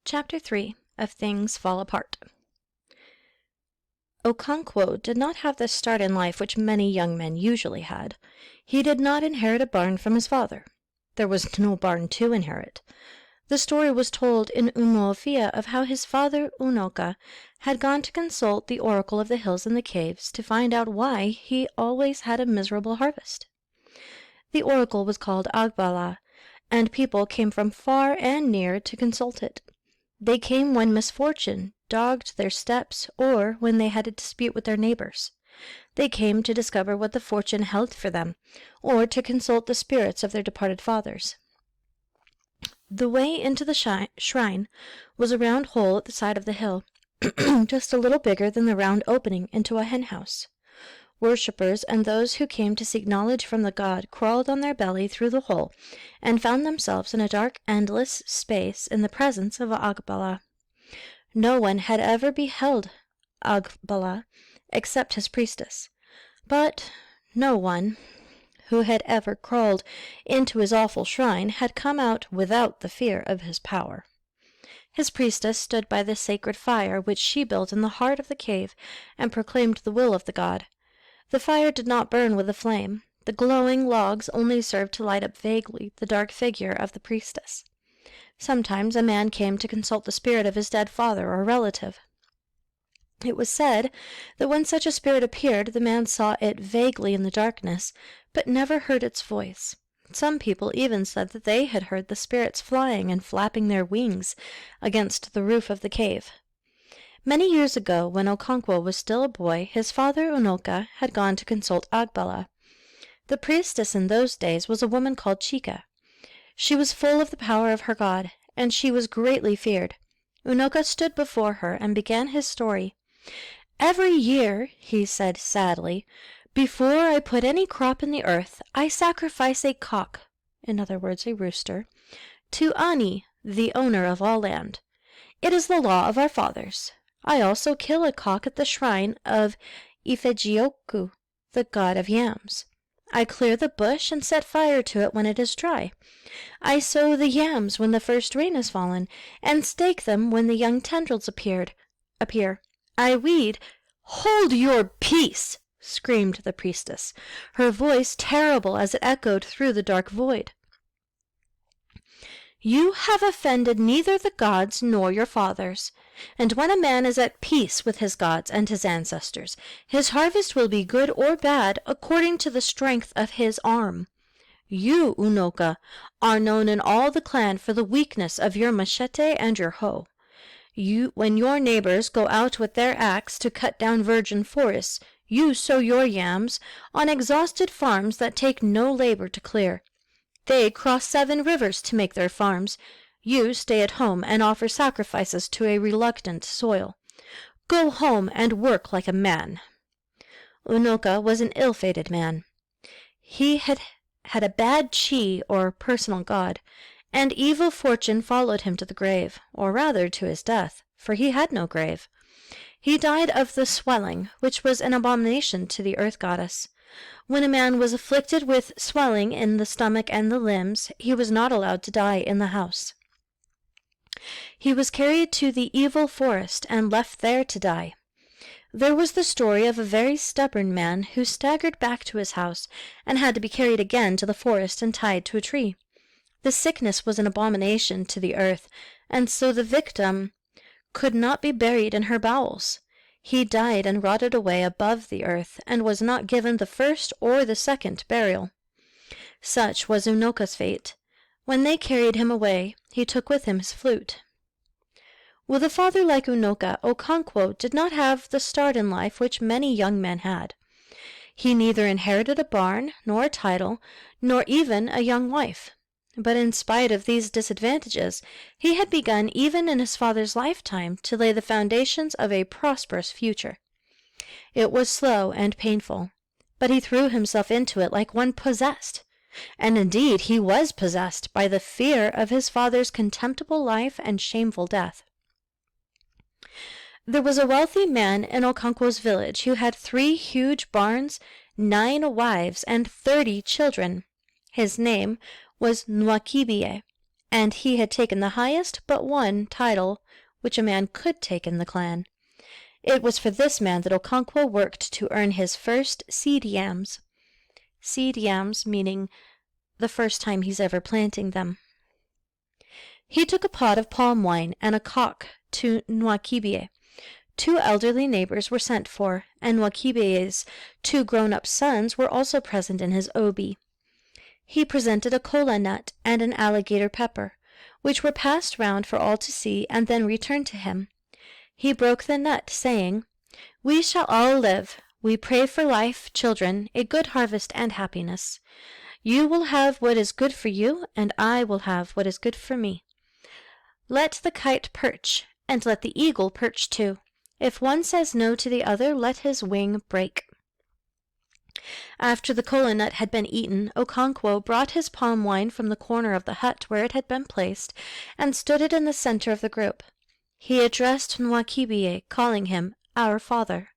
Chapter 3 of Things Fall Apart. Okonkwo did not have the start in life which many young men usually had. He did not inherit a barn from his father. There was no barn to inherit. The story was told in Umuofia of how his father Unoka had gone to consult the oracle of the hills and the caves to find out why he always had a miserable harvest. The oracle was called Agbala, and people came from far and near to consult it. They came when misfortune dogged their steps or when they had a dispute with their neighbors. They came to discover what the fortune held for them, or to consult the spirits of their departed fathers. The way into the shrine was a round hole at the side of the hill, just a little bigger than the round opening into a henhouse. Worshippers and those who came to seek knowledge from the god crawled on their belly through the hole and found themselves in a dark, endless space in the presence of Agbala. No one had ever beheld Agbala except his priestess, but no one who had ever crawled into his awful shrine had come out without the fear of his power. His priestess stood by the sacred fire which she built in the heart of the cave and proclaimed the will of the god. The fire did not burn with the flame. The glowing logs only served to light up vaguely the dark figure of the priestess. Sometimes a man came to consult the spirit of his dead father or relative. It was said that when such a spirit appeared, the man saw it vaguely in the darkness, but never heard its voice. Some people even said that they had heard the spirits flying and flapping their wings against the roof of the cave. Many years ago, when Okonkwo was still a boy, his father Unoka had gone to consult Agbala. The priestess in those days was a woman called Chika. She was full of the power of her god, and she was greatly feared. Unoka stood before her and began his story. "Every year," he said sadly, "before I put any crop in the earth, I sacrifice a cock," in other words, a rooster, "to Ani, the owner of all land. It is the law of our fathers. I also kill a cock at the shrine of Ifejioku, the god of yams. I clear the bush and set fire to it when it is dry. I sow the yams when the first rain has fallen, and stake them when the young tendrils appear. I weed—" "Hold your peace!" screamed the priestess, her voice terrible as it echoed through the dark void. "You have offended neither the gods nor your fathers. And when a man is at peace with his gods and his ancestors, his harvest will be good or bad according to the strength of his arm. You, Unoka, are known in all the clan for the weakness of your machete and your hoe. When your neighbors go out with their axe to cut down virgin forests, you sow your yams on exhausted farms that take no labor to clear. They cross 7 rivers to make their farms. You stay at home and offer sacrifices to a reluctant soil. Go home and work like a man." Unoka was an ill-fated man. He had a bad chi, or personal god, and evil fortune followed him to the grave, or rather to his death, for he had no grave. He died of the swelling, which was an abomination to the earth goddess. When a man was afflicted with swelling in the stomach and the limbs, he was not allowed to die in the house. He was carried to the evil forest and left there to die. There was the story of a very stubborn man who staggered back to his house and had to be carried again to the forest and tied to a tree. The sickness was an abomination to the earth, and so the victim could not be buried in her bowels. He died and rotted away above the earth, and was not given the first or the second burial. Such was Unoka's fate. When they carried him away, he took with him his flute. With a father like Unoka, Okonkwo did not have the start in life which many young men had. He neither inherited a barn, nor a title, nor even a young wife. But in spite of these disadvantages, he had begun even in his father's lifetime to lay the foundations of a prosperous future. It was slow and painful, but he threw himself into it like one possessed. And indeed he was possessed by the fear of his father's contemptible life and shameful death. There was a wealthy man in Okonkwo's village who had 3 huge barns, 9 wives, and 30 children. His name was Nwakibie, and he had taken the highest but one title which a man could take in the clan. It was for this man that Okonkwo worked to earn his first seed yams. Seed yams meaning the first time he's ever planting them. He took a pot of palm wine and a cock to Nwakibie. 2 elderly neighbors were sent for, and Nwakibie's 2 grown-up sons were also present in his obi. He presented a kola nut and an alligator pepper, which were passed round for all to see and then returned to him. He broke the nut, saying, "We shall all live. We pray for life, children, a good harvest and happiness. You will have what is good for you, and I will have what is good for me. Let the kite perch, and let the eagle perch too. If one says no to the other, let his wing break." After the kola nut had been eaten, Okonkwo brought his palm wine from the corner of the hut where it had been placed, and stood it in the center of the group. He addressed Nwakibie, calling him "our father."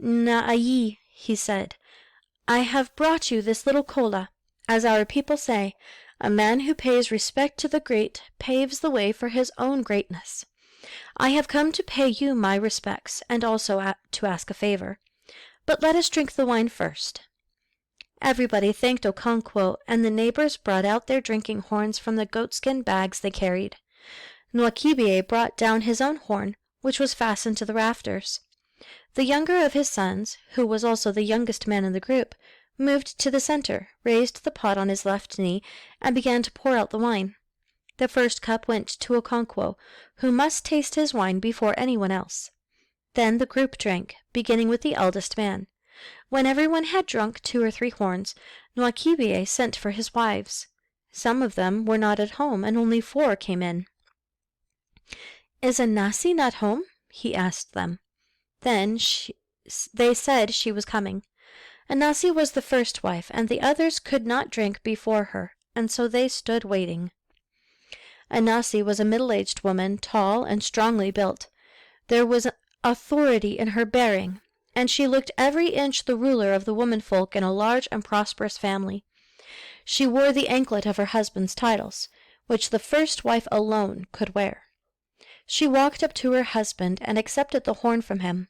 "Naayi," he said, "I have brought you this little kola. As our people say, a man who pays respect to the great paves the way for his own greatness. I have come to pay you my respects, and also to ask a favor. But let us drink the wine first." Everybody thanked Okonkwo, and the neighbors brought out their drinking horns from the goatskin bags they carried. Nwakibie brought down his own horn, which was fastened to the rafters. The younger of his sons, who was also the youngest man in the group, moved to the center, raised the pot on his left knee, and began to pour out the wine. The first cup went to Okonkwo, who must taste his wine before anyone else. Then the group drank, beginning with the eldest man. When everyone had drunk 2 or 3 horns, Nwakibie sent for his wives. Some of them were not at home, and only 4 came in. "Is Anasi not home?" he asked them. Then they said she was coming. Anasi was the first wife, and the others could not drink before her, and so they stood waiting. Anasi was a middle-aged woman, tall and strongly built. There was authority in her bearing, and she looked every inch the ruler of the womenfolk in a large and prosperous family. She wore the anklet of her husband's titles, which the first wife alone could wear. She walked up to her husband and accepted the horn from him.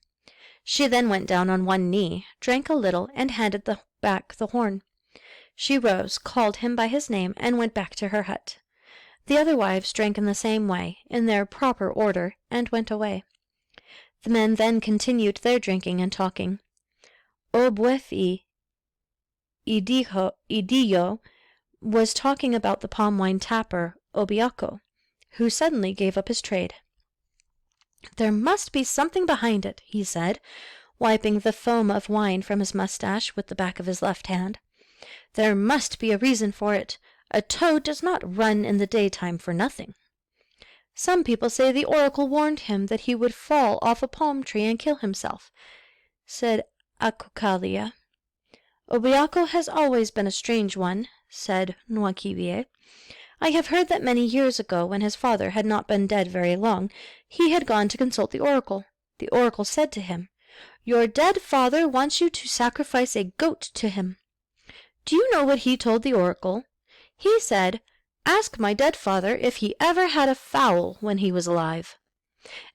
She then went down on one knee, drank a little, and handed back the horn. She rose, called him by his name, and went back to her hut. The other wives drank in the same way, in their proper order, and went away. The men then continued their drinking and talking. Obwefi Idiyo was talking about the palm wine tapper, Obiako, who suddenly gave up his trade. "There must be something behind it," he said, wiping the foam of wine from his mustache with the back of his left hand. "There must be a reason for it. A toad does not run in the daytime for nothing. Some people say the oracle warned him that he would fall off a palm tree and kill himself," said Akukalia. "Obiako has always been a strange one," said Nwakibie. "I have heard that many years ago, when his father had not been dead very long, he had gone to consult the oracle. The oracle said to him, 'Your dead father wants you to sacrifice a goat to him.' Do you know what he told the oracle? He said, 'Ask my dead father if he ever had a fowl when he was alive.'"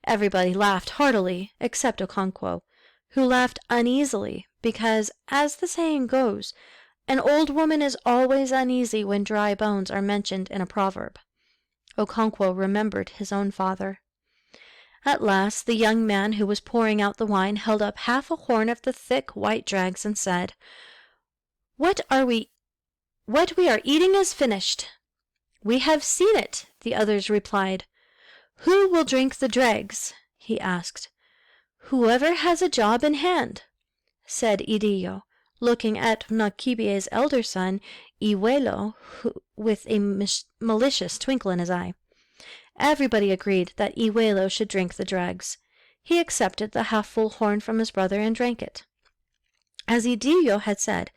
Everybody laughed heartily, except Okonkwo, who laughed uneasily, because, as the saying goes, an old woman is always uneasy when dry bones are mentioned in a proverb. Okonkwo remembered his own father. At last the young man who was pouring out the wine held up half a horn of the thick white dregs and said, What we are eating is finished." "We have seen it," the others replied. "Who will drink the dregs?" he asked. "Whoever has a job in hand," said Idiyo, looking at Nwakibie's elder son, Iwelo, with a malicious twinkle in his eye. Everybody agreed that Iwelo should drink the dregs. He accepted the half-full horn from his brother and drank it. As Idiyo had said,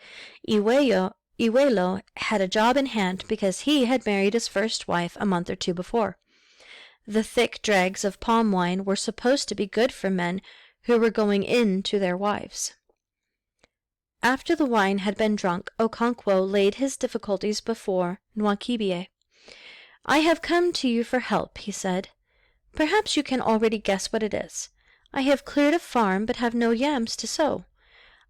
Iwelo had a job in hand because he had married his first wife a month or 2 before. The thick dregs of palm wine were supposed to be good for men who were going in to their wives. After the wine had been drunk, Okonkwo laid his difficulties before Nwakibie. "I have come to you for help," he said. "Perhaps you can already guess what it is. I have cleared a farm, but have no yams to sow.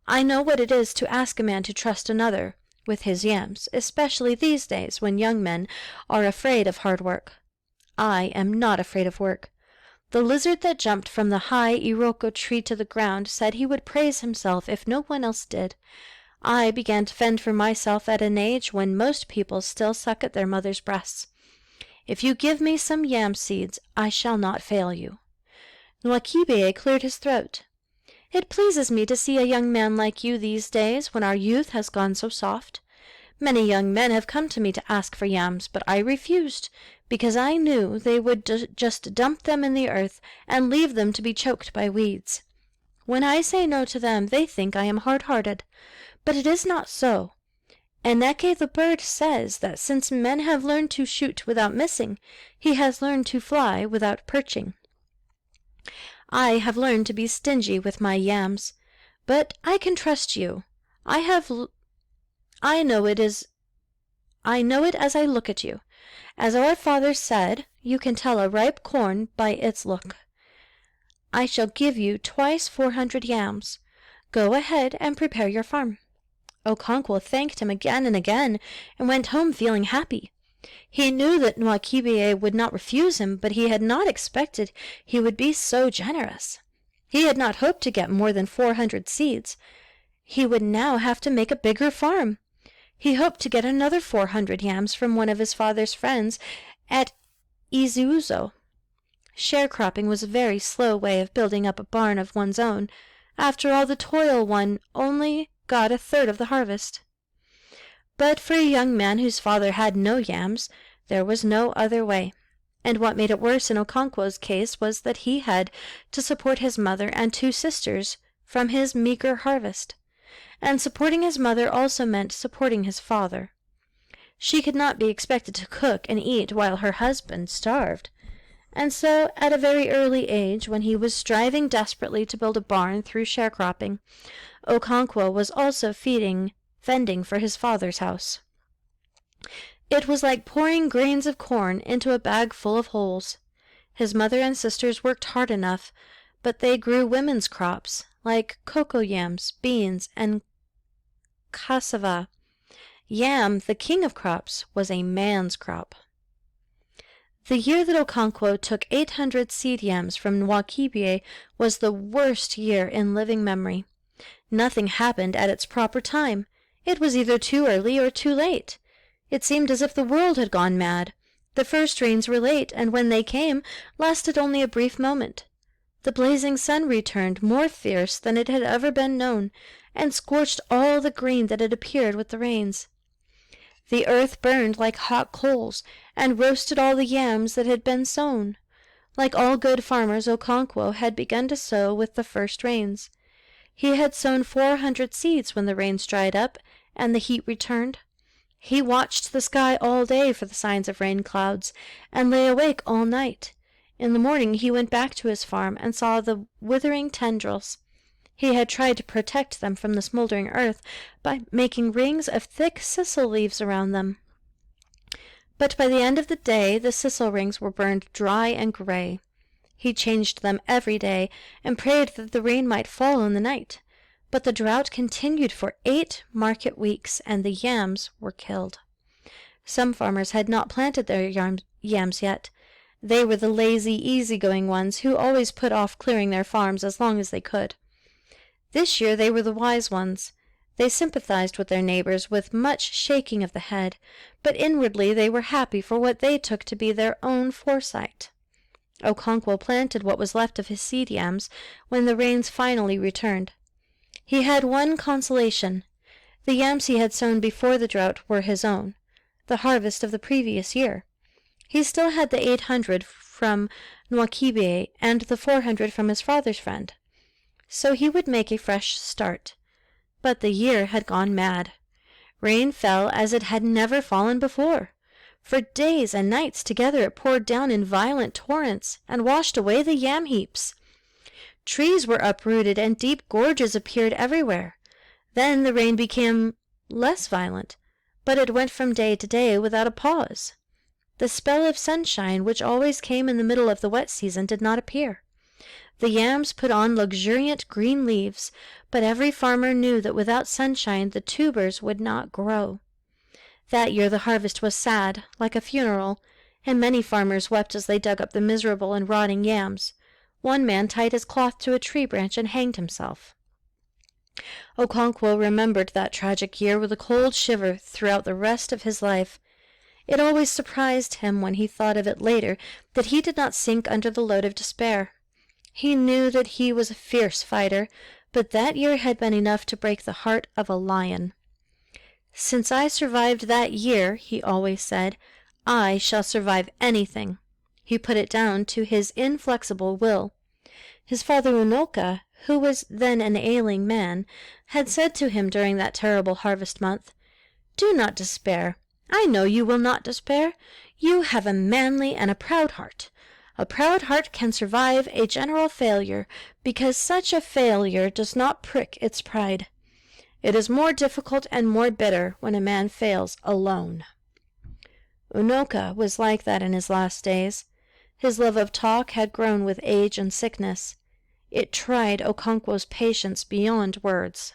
I know what it is to ask a man to trust another with his yams, especially these days when young men are afraid of hard work. I am not afraid of work. The lizard that jumped from the high iroko tree to the ground said he would praise himself if no one else did. I began to fend for myself at an age when most people still suck at their mothers' breasts. If you give me some yam seeds, I shall not fail you." Nwakibe cleared his throat. "It pleases me to see a young man like you these days when our youth has gone so soft. Many young men have come to me to ask for yams, but I refused, because I knew they would just dump them in the earth and leave them to be choked by weeds. When I say no to them, they think I am hard-hearted. But it is not so. Eneke the bird says that since men have learned to shoot without missing, he has learned to fly without perching. I have learned to be stingy with my yams, but I can trust you. I know it as I look at you. As our father said, you can tell a ripe corn by its look. I shall give you twice 400 yams. Go ahead and prepare your farm." Okonkwo thanked him again and again, and went home feeling happy. He knew that Nwakibe would not refuse him, but he had not expected he would be so generous. He had not hoped to get more than 400 seeds. He would now have to make a bigger farm. He hoped to get another 400 yams from one of his father's friends at Izuzo. Sharecropping was a very slow way of building up a barn of one's own. After all the toil, one only got a third of the harvest. But for a young man whose father had no yams, there was no other way. And what made it worse in Okonkwo's case was that he had to support his mother and 2 sisters from his meager harvest. And supporting his mother also meant supporting his father. She could not be expected to cook and eat while her husband starved. And so, at a very early age, when he was striving desperately to build a barn through sharecropping, Okonkwo was also fending for his father's house. It was like pouring grains of corn into a bag full of holes. His mother and sisters worked hard enough, but they grew women's crops, like cocoa yams, beans, and cassava. Yam, the king of crops, was a man's crop. The year that Okonkwo took 800 seed yams from Nwakibe was the worst year in living memory. Nothing happened at its proper time. It was either too early or too late. It seemed as if the world had gone mad. The first rains were late, and when they came, lasted only a brief moment. The blazing sun returned, more fierce than it had ever been known, and scorched all the green that had appeared with the rains. The earth burned like hot coals, and roasted all the yams that had been sown. Like all good farmers, Okonkwo had begun to sow with the first rains. He had sown 400 seeds when the rains dried up and the heat returned. He watched the sky all day for the signs of rain clouds, and lay awake all night. In the morning he went back to his farm and saw the withering tendrils. He had tried to protect them from the smoldering earth by making rings of thick sisal leaves around them. But by the end of the day the sisal rings were burned dry and gray. He changed them every day and prayed that the rain might fall in the night. But the drought continued for 8 market weeks, and the yams were killed. Some farmers had not planted their yams yet. They were the lazy, easy-going ones who always put off clearing their farms as long as they could. This year they were the wise ones. They sympathized with their neighbors with much shaking of the head, but inwardly they were happy for what they took to be their own foresight. Okonkwo planted what was left of his seed yams when the rains finally returned. He had one consolation. The yams he had sown before the drought were his own, the harvest of the previous year. He still had the 800 from Nwakibe and the 400 from his father's friend. So he would make a fresh start. But the year had gone mad. Rain fell as it had never fallen before. For days and nights together it poured down in violent torrents and washed away the yam heaps. Trees were uprooted and deep gorges appeared everywhere. Then the rain became less violent, but it went from day to day without a pause. The spell of sunshine, which always came in the middle of the wet season, did not appear. The yams put on luxuriant green leaves, but every farmer knew that without sunshine the tubers would not grow. That year the harvest was sad, like a funeral, and many farmers wept as they dug up the miserable and rotting yams. One man tied his cloth to a tree branch and hanged himself. Okonkwo remembered that tragic year with a cold shiver throughout the rest of his life. It always surprised him when he thought of it later that he did not sink under the load of despair. He knew that he was a fierce fighter, but that year had been enough to break the heart of a lion. "Since I survived that year," he always said, "I shall survive anything." He put it down to his inflexible will. His father Unoka, who was then an ailing man, had said to him during that terrible harvest month, "Do not despair. I know you will not despair. You have a manly and a proud heart. A proud heart can survive a general failure, because such a failure does not prick its pride. It is more difficult and more bitter when a man fails alone." Unoka was like that in his last days. His love of talk had grown with age and sickness. It tried Okonkwo's patience beyond words.